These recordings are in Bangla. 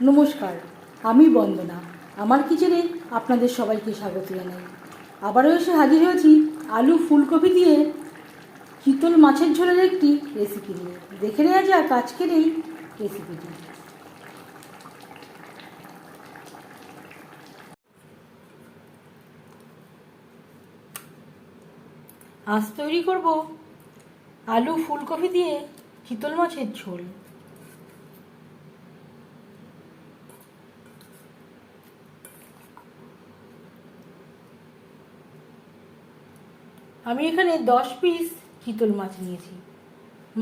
নমস্কার, আমি বন্দনা। আমার কিচেনে আপনাদের সবাইকে স্বাগত জানাই। আবারও এসে হাজির হয়েছি আলু ফুলকপি দিয়ে চিতল মাছের ঝোলের একটি রেসিপি নিয়ে। দেখে নেওয়া যাক আজকের এই রেসিপিটি। আজ তৈরি করব আলু ফুলকপি দিয়ে চিতল মাছের ঝোল। আমি এখানে 10 পিস চিতল মাছ নিয়েছি।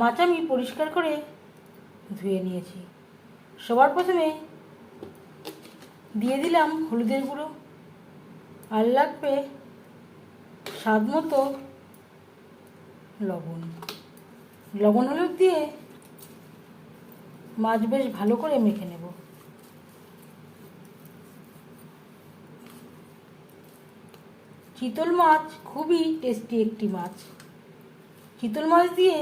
মাছ আমি পরিষ্কার করে ধুয়ে নিয়েছি। সবার প্রথমে দিয়ে দিলাম হলুদের গুঁড়ো, আর লাগবে স্বাদ মতো লবণ হলুদ দিয়ে মাছ বেশ ভালো করে মেখে নেব। চিতল মাছ খুবই টেস্টি একটি মাছ। চিতল মাছ দিয়ে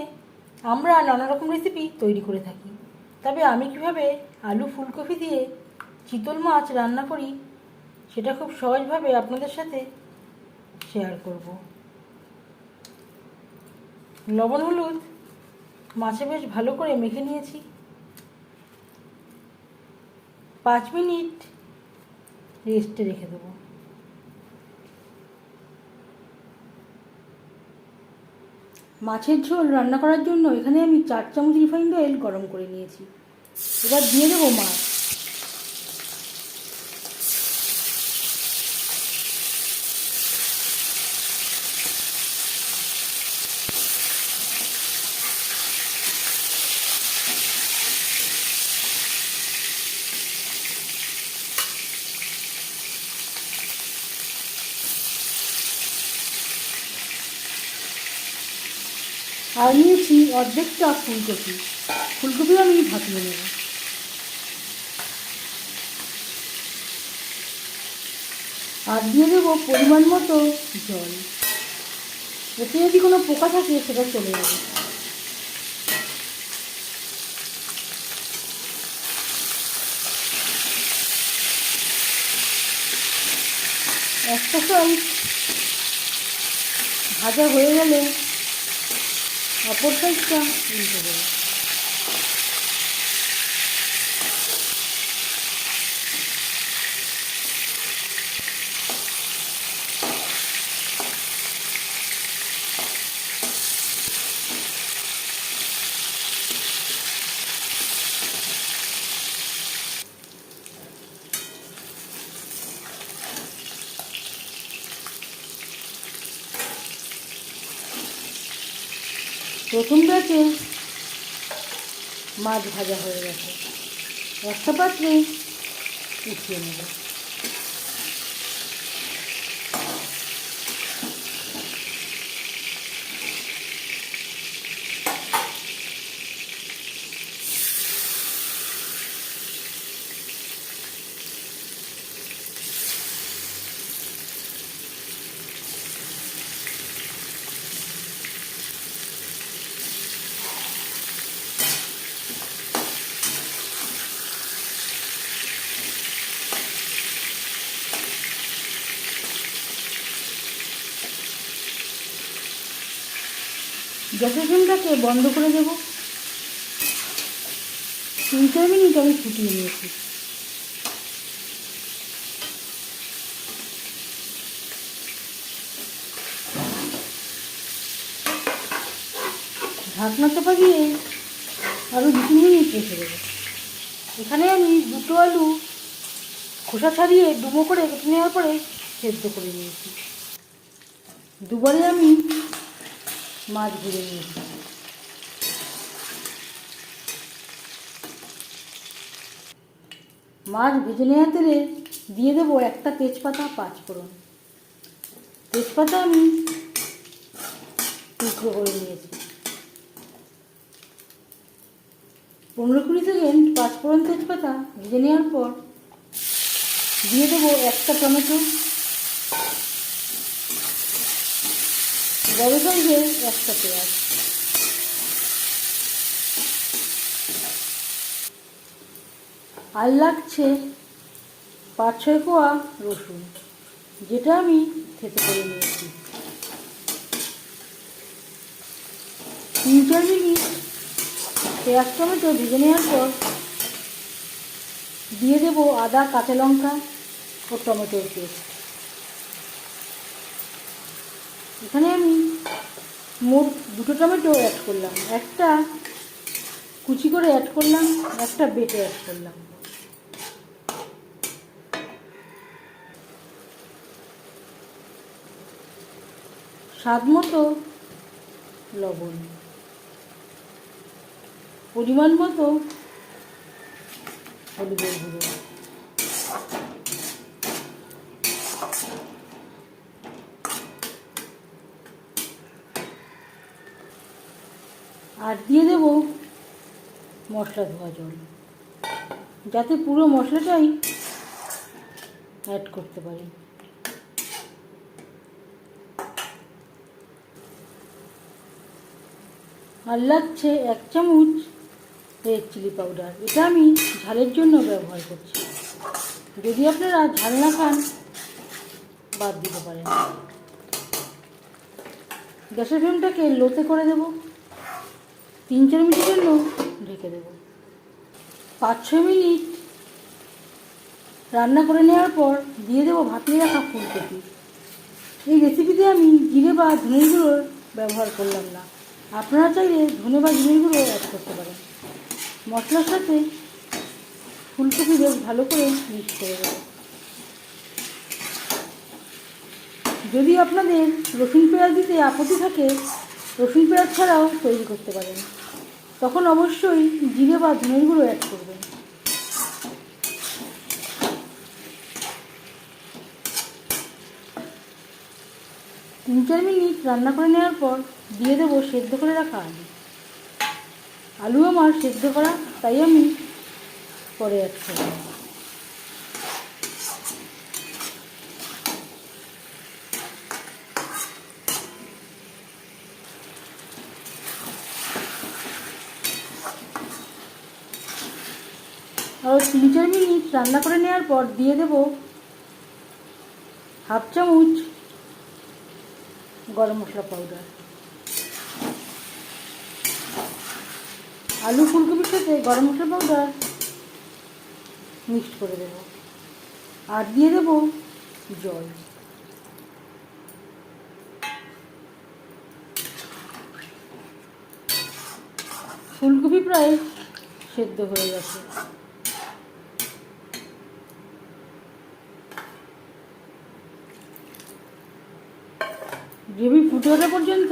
আমরা নানা রকম রেসিপি তৈরি করে থাকি, তবে আমি কিভাবে আলু ফুলকপি দিয়ে চিতল মাছ রান্না করি সেটা খুব সহজভাবে আপনাদের সাথে শেয়ার করব। লবণ হলুদ মাছে বেশ ভালো করে মেখে নিয়েছি। 5 মিনিট রেস্টে রেখে দেবো। মাছের ঝোল রান্না করার জন্য এখানে আমি 4 চামচ রিফাইন্ড অয়েল গরম করে নিয়েছি। এবার দিয়ে দেবো মাছ। আর নিয়েছি অর্ধেকটা ফুলকপি আমি ভাপিয়ে নেব। আর দিয়ে দেবো পরিমাণ মতো জল। এতে যদি কোনো পোকা থাকে সেটা চলে যাবে। একটা সাইড ভাজা হয়ে গেলে অপর সাইডটা উল্টে দেবো। প্রথম ব্যাচে মাছ ভাজা হয়ে গেছে। একটা পাত্রে উঠিয়ে নেব। গ্যাসের ফ্লেমটাকে বন্ধ করে দেব। 3-4 মিনিট আমি ফুটিয়ে নিয়েছি। ঢাকনা চাপা দিয়ে আরও 2 মিনিট রেখে দেবো। এখানে আমি 2টো আলু খোসা ছাড়িয়ে ডুমো করে কেটে নেওয়ার পরে সেদ্ধ করে নিয়েছি। দুবারে আমি মাছ ভেজে নিয়েছি। মাছ ভেজে নেওয়ার তেলে দিয়ে দেবো একটা তেজপাতা, 5 ফোড়ন। তেজপাতা আমি টুকরো করে নিয়েছি। 15-20 সেকেন্ড 5 ফোড়ন তেজপাতা ভেজে নেওয়ার পর দিয়ে দেবো একটা টমেটো, বড় সাইজের একটা পেঁয়াজ। আর লাগছে 5-6 কোয়া রসুন, যেটা আমি থেতো করে নিয়েছি। 3-4 মিনিট পেঁয়াজ টমেটো ভেজে নেওয়ার পর দিয়ে দেব আদা, কাঁচা লঙ্কা ও টমেটোর পেস্ট। এখানে আমি মোট 2টো টমেটো অ্যাড করলাম, একটা কুচি করে অ্যাড করলাম, একটা বেটে অ্যাড করলাম। স্বাদ মতো লবণ, পরিমাণ মতো হলুদের গুঁড়ো, আর দিয়ে দেব মশলা ধোয়া জল, যাতে পুরো মশলাটাই অ্যাড করতে পারি। আর লাগছে 1 চামচ রেড চিলি পাউডার, এটা আমি ঝালের জন্য ব্যবহার করছি। যদি আপনারা ঝাল না খান বাদ দিতে পারেন। গ্যাসের ফ্লেমটাকে লোতে করে দেব, 3-4 মিনিটের জন্য ঢেকে দেব। 5-6 মিনিট রান্না করে নেওয়ার পর দিয়ে দেবো ভাপিয়ে রাখা ফুলকপি। এই রেসিপিতে আমি জিরে বা ধনের গুঁড়োর ব্যবহার করলাম না, আপনারা চাইলে ধনে বা জিরের গুঁড়ো অ্যাড করতে পারেন। মশলার সাথে ফুলকপি বেশ ভালো করে মিক্স করে দেবো। যদি আপনাদের রসুন পেঁয়াজ দিতে আপত্তি থাকে, রসুন পেঁয়াজ ছাড়াও তৈরি করতে পারেন, তখন অবশ্যই জিরে বা ধনের গুঁড়ো অ্যাড করবেন। তিন 4 মিনিট রান্না করে নেওয়ার পর দিয়ে দেবো সেদ্ধ করে রাখা আলু। আলু আমার সেদ্ধ করা, তাই আমি পরে অ্যাড করব। আর 3-4 মিনিট রান্না করে নেওয়ার পর দিয়ে দেব 1/2 চামচ গরম মশলা পাউডার। আলু ফুলকপির সাথে গরম মশলা পাউডার মিক্সড করে দেব, আর দিয়ে দেব জল। ফুলকপি প্রায় সেদ্ধ হয়ে গেছে। গ্রেভি ফুটে ওঠা পর্যন্ত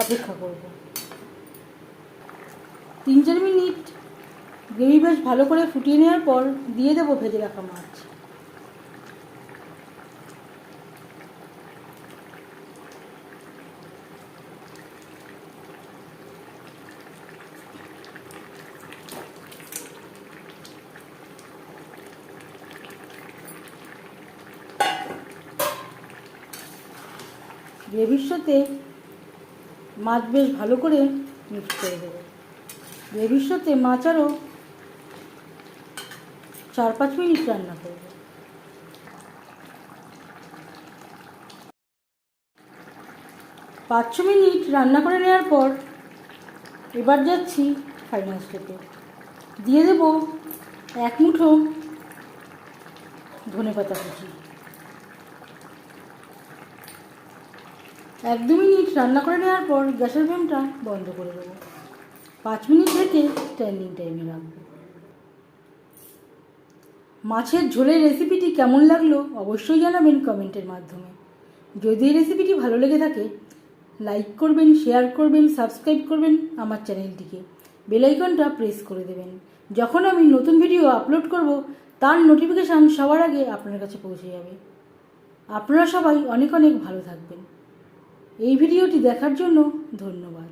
অপেক্ষা করব। 3-4 মিনিট গ্রেভি বেশ ভালো করে ফুটিয়ে নেওয়ার পর দিয়ে দেবো ভেজে রাখা মাছ। গ্রেভির সাথে মাছ বেশ ভালো করে মিক্স করে দেবো। গ্রেভির সাথে মাছ আরও 4-5 মিনিট রান্না করব। 5-6 মিনিট রান্না করে নেওয়ার পর এবার যাচ্ছি ফাইনাল স্টেপে। দিয়ে দেব 1 মুঠো ধনেপাতা কুচি। 1-2 মিনিট রান্না করে নেওয়ার পর গ্যাসের ফ্লেমটা বন্ধ করে দেবো। 5 মিনিট থেকে স্ট্যান্ডিং টাইমে রাখবো। মাছের ঝোলের রেসিপিটি কেমন লাগলো অবশ্যই জানাবেন কমেন্টের মাধ্যমে। যদি এই রেসিপিটি ভালো লেগে থাকে লাইক করবেন, শেয়ার করবেন, সাবস্ক্রাইব করবেন আমার চ্যানেলটিকে, বেল আইকনটা প্রেস করে দেবেন। যখন আমি নতুন ভিডিও আপলোড করব তার নোটিফিকেশান সবার আগে আপনার কাছে পৌঁছে যাবে। আপনারা সবাই অনেক অনেক ভালো থাকবেন। এই ভিডিওটি দেখার জন্য ধন্যবাদ।